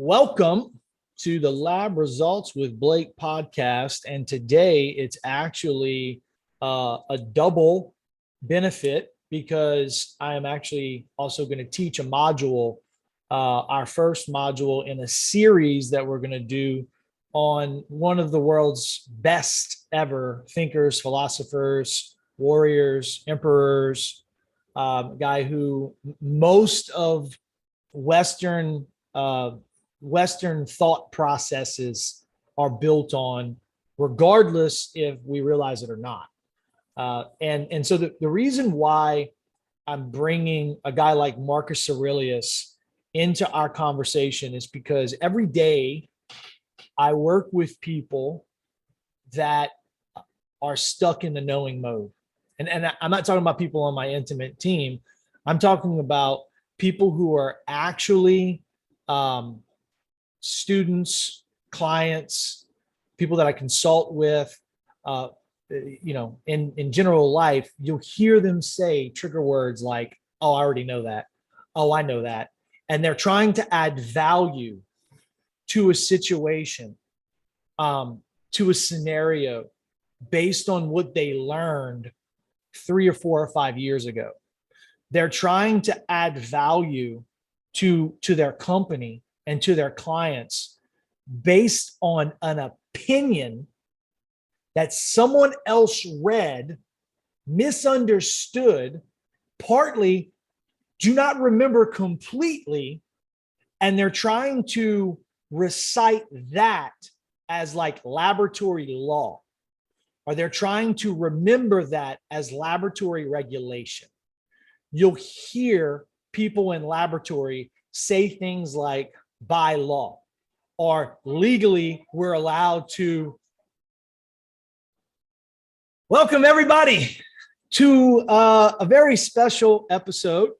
Welcome to the Lab Results with Blake podcast. And today it's actually a double benefit because I am actually also going to teach a module, our first module in a series that we're going to do on one of the world's best ever thinkers, philosophers, warriors, emperors, guy who most of Western thought processes are built on, regardless if we realize it or not. And so the reason why I'm bringing a guy like Marcus Aurelius into our conversation is because every day I work with people that are stuck in the knowing mode. And I'm not talking about people on my intimate team. I'm talking about people who are actually students, clients, people that I consult with, in general life, you'll hear them say trigger words like, oh, I already know that. Oh, I know that. And they're trying to add value to a situation, to a scenario based on what they learned 3 or 4 or 5 years ago. They're trying to add value to their company and to their clients based on an opinion that someone else read, misunderstood, partly do not remember completely, and they're trying to recite that as like laboratory law, or they're trying to remember that as laboratory regulation. You'll hear people in laboratory say things like by law, or legally we're allowed to. Welcome everybody to a very special episode.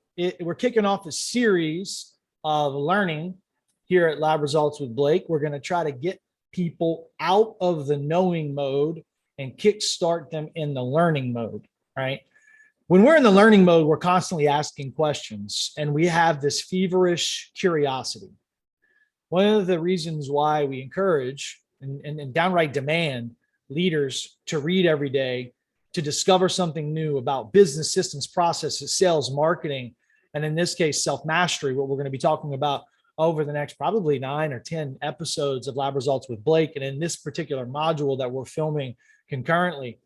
We're kicking off a series of learning here at Lab Results with Blake. We're going to try to get people out of the knowing mode and kickstart them in the learning mode, right? When we're in the learning mode, we're constantly asking questions and we have this feverish curiosity. One of the reasons why we encourage and downright demand leaders to read every day, to discover something new about business systems, processes, sales, marketing, and in this case, self-mastery, what we're going to be talking about over the next probably 9 or 10 episodes of Lab Results with Blake. And in this particular module that we're filming concurrently,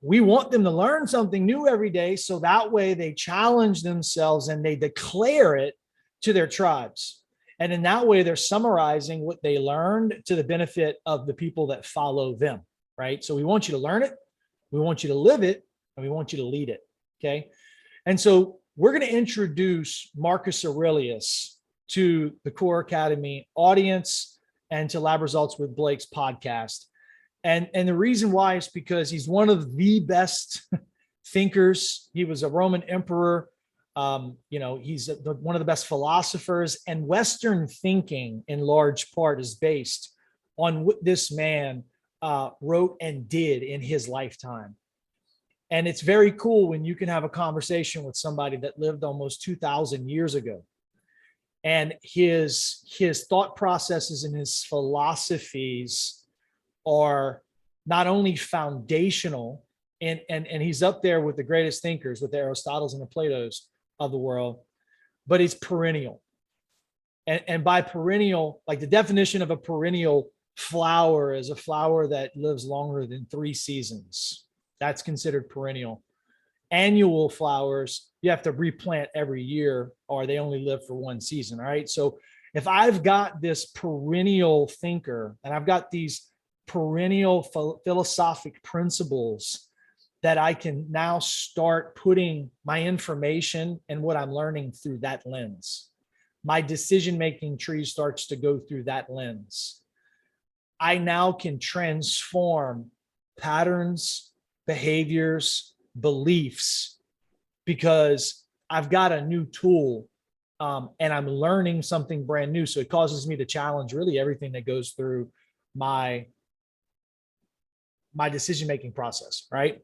we want them to learn something new every day. So that way they challenge themselves and they declare it to their tribes. And in that way, they're summarizing what they learned to the benefit of the people that follow them, right? So we want you to learn it, we want you to live it, and we want you to lead it, okay? And so we're going to introduce Marcus Aurelius to the Core Academy audience and to Lab Results with Blake's podcast. And the reason why is because he's one of the best thinkers. He was a Roman emperor. He's one of the best philosophers, and Western thinking in large part is based on what this man wrote and did in his lifetime. And it's very cool when you can have a conversation with somebody that lived almost 2,000 years ago. And his thought processes and his philosophies are not only foundational, and he's up there with the greatest thinkers, with the Aristotles and the Platos of the world, but it's perennial. And by perennial, like the definition of a perennial flower is a flower that lives longer than 3 seasons. That's considered perennial. Annual flowers, you have to replant every year or they only live for 1 season, all right? So if I've got this perennial thinker and I've got these perennial philosophic principles that I can now start putting my information and what I'm learning through that lens. My decision-making tree starts to go through that lens. I now can transform patterns, behaviors, beliefs, because I've got a new tool and I'm learning something brand new. So it causes me to challenge really everything that goes through my decision-making process, right?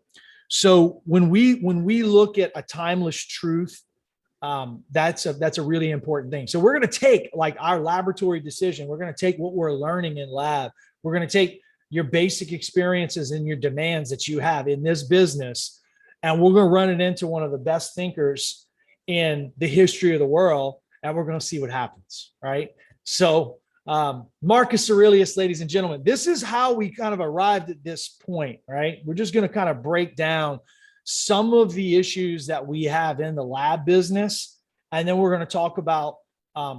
So when we look at a timeless truth That's a really important thing. So we're going to take like our laboratory decision. We're going to take what we're learning in lab. We're going to take your basic experiences and your demands that you have in this business, and we're going to run it into one of the best thinkers in the history of the world, and we're going to see what happens. Right. So Marcus Aurelius, ladies and gentlemen, this is how we kind of arrived at this point. Right. We're just going to kind of break down some of the issues that we have in the lab business. And then we're going to talk about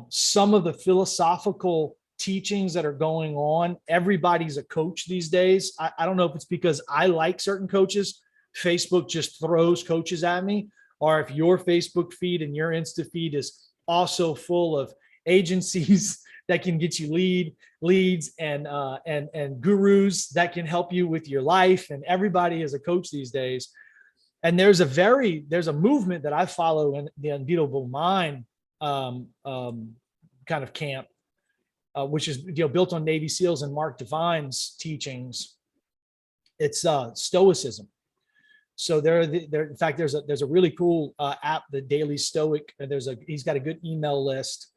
some of the philosophical teachings that are going on. Everybody's a coach these days. I don't know if it's because I like certain coaches. Facebook just throws coaches at me, or if your Facebook feed and your Insta feed is also full of agencies that can get you leads and gurus that can help you with your life. And everybody is a coach these days. And there's a movement that I follow in the Unbeatable Mind kind of camp, which is built on Navy SEALs and Mark Devine's teachings. It's Stoicism. So in fact, there's a really cool app, the Daily Stoic. He's got a good email list.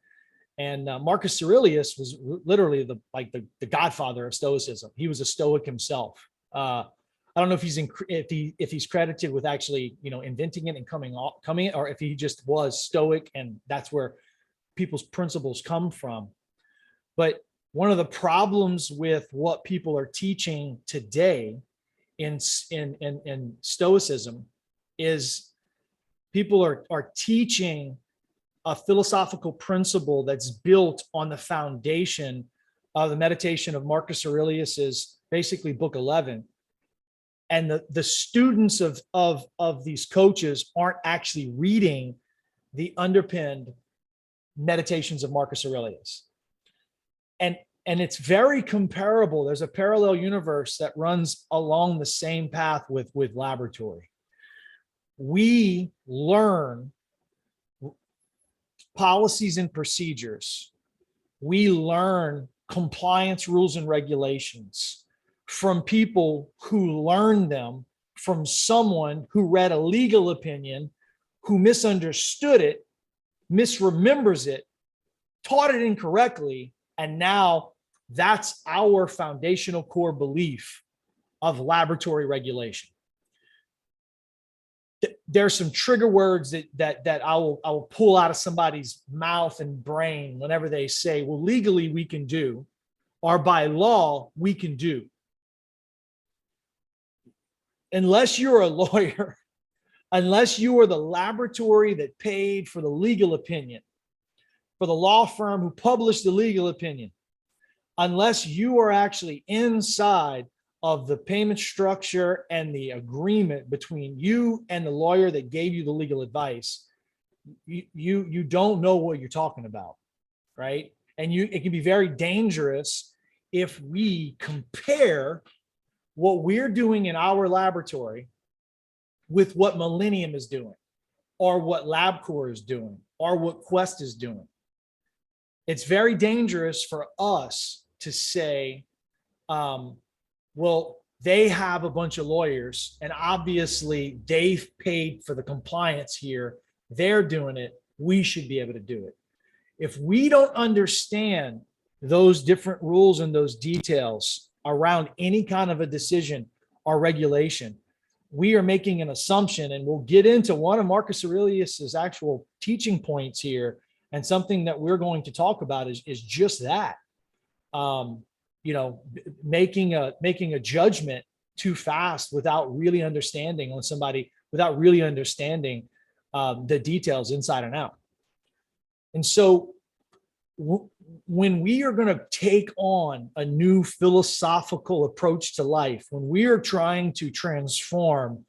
And Marcus Aurelius was literally the godfather of Stoicism. He was a Stoic himself. I don't know if he's credited with actually, inventing it and coming, or if he just was Stoic and that's where people's principles come from. But one of the problems with what people are teaching today in Stoicism is people are teaching a philosophical principle that's built on the foundation of the meditation of Marcus Aurelius's basically book 11. And the students of these coaches aren't actually reading the underpinned meditations of Marcus Aurelius. And it's very comparable. There's a parallel universe that runs along the same path with laboratory. We learn policies and procedures. We learn compliance rules and regulations from people who learned them from someone who read a legal opinion, who misunderstood it, misremembers it, taught it incorrectly, and now that's our foundational core belief of laboratory regulation. There's some trigger words that I will pull out of somebody's mouth and brain whenever they say, well, legally we can do, or by law we can do. Unless you're a lawyer, unless you are the laboratory that paid for the legal opinion, for the law firm who published the legal opinion, unless you are actually inside of the payment structure and the agreement between you and the lawyer that gave you the legal advice, you don't know what you're talking about, right? And it can be very dangerous if we compare what we're doing in our laboratory with what Millennium is doing, or what LabCorp is doing, or what Quest is doing. It's very dangerous for us to say, well, they have a bunch of lawyers and obviously they've paid for the compliance here. They're doing it. We should be able to do it. If we don't understand those different rules and those details around any kind of a decision or regulation, we are making an assumption, and we'll get into one of Marcus Aurelius's actual teaching points here. And something that we're going to talk about is just that, making a judgment too fast without really understanding on somebody, without really understanding the details inside and out. And so when we are going to take on a new philosophical approach to life, when we are trying to transform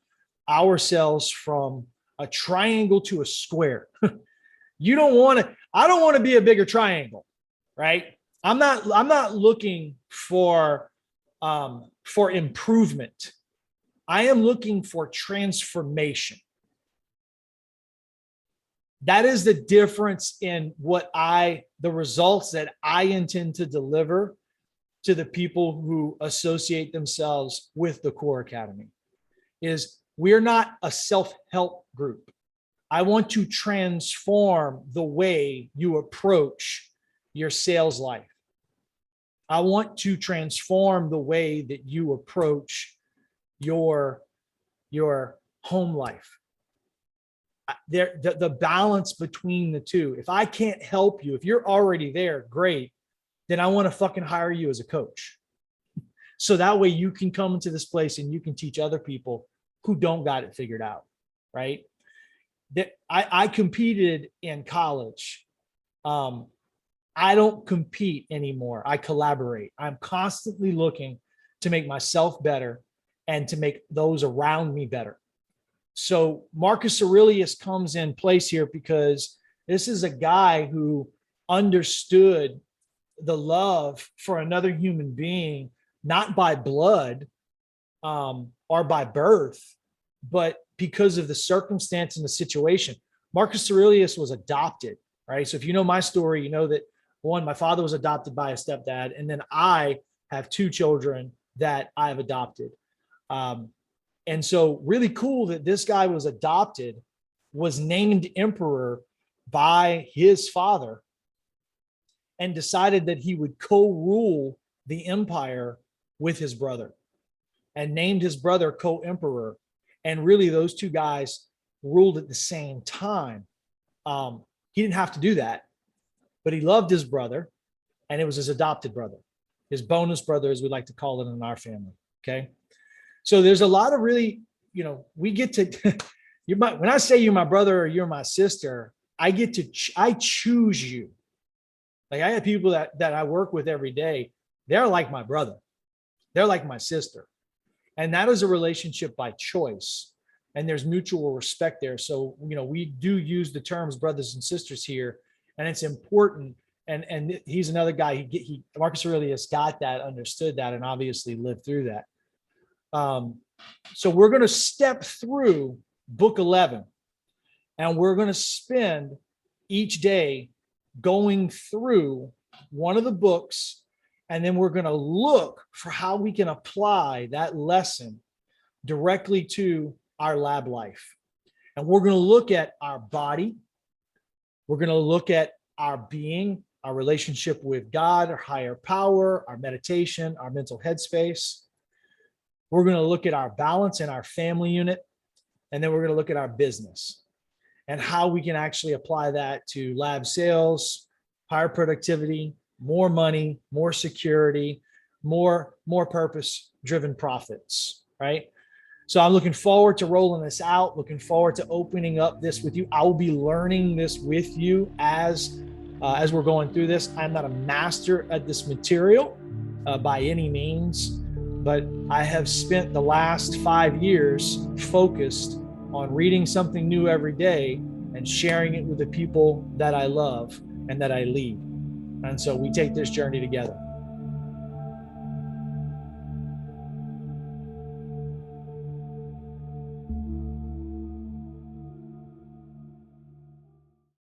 ourselves from a triangle to a square, I don't want to be a bigger triangle, right? I'm not looking for improvement. I am looking for transformation. That is the difference in the results that I intend to deliver to the people who associate themselves with the Core Academy. Is we're not a self-help group. I want to transform the way you approach your sales life. I want to transform the way that you approach your home life. The balance between the two. If I can't help you, if you're already there, great. Then I want to fucking hire you as a coach. So that way you can come into this place and you can teach other people who don't got it figured out, right? That I competed in college. I don't compete anymore. I collaborate. I'm constantly looking to make myself better and to make those around me better. So Marcus Aurelius comes in place here because this is a guy who understood the love for another human being, not by blood or by birth, but because of the circumstance and the situation. Marcus Aurelius was adopted, right? So if you know my story, you know that one, my father was adopted by a stepdad, and then I have two children that I've adopted. And so really cool that this guy was adopted, was named emperor by his father, and decided that he would co-rule the empire with his brother, and named his brother co-emperor. And really those two guys ruled at the same time. He didn't have to do that, but he loved his brother, and it was his adopted brother, his bonus brother, as we like to call it in our family. Okay. So there's a lot of really, we get to, when I say you're my brother or you're my sister, I choose you. Like I have people that I work with every day. They're like my brother. They're like my sister. And that is a relationship by choice. And there's mutual respect there. So, we do use the terms brothers and sisters here, and it's important. And he's another guy, Marcus Aurelius got that, understood that, and obviously lived through that. So we're going to step through book 11, and we're going to spend each day going through one of the books, and then we're going to look for how we can apply that lesson directly to our lab life. And we're going to look at our body. We're going to look at our being, our relationship with God, our higher power, our meditation, our mental headspace. We're going to look at our balance in our family unit. And then we're going to look at our business and how we can actually apply that to lab sales, higher productivity, more money, more security, more purpose-driven profits, right? So I'm looking forward to rolling this out, looking forward to opening up this with you. I will be learning this with you as we're going through this. I'm not a master at this material by any means, but I have spent the last 5 years focused on reading something new every day and sharing it with the people that I love and that I lead. And so we take this journey together.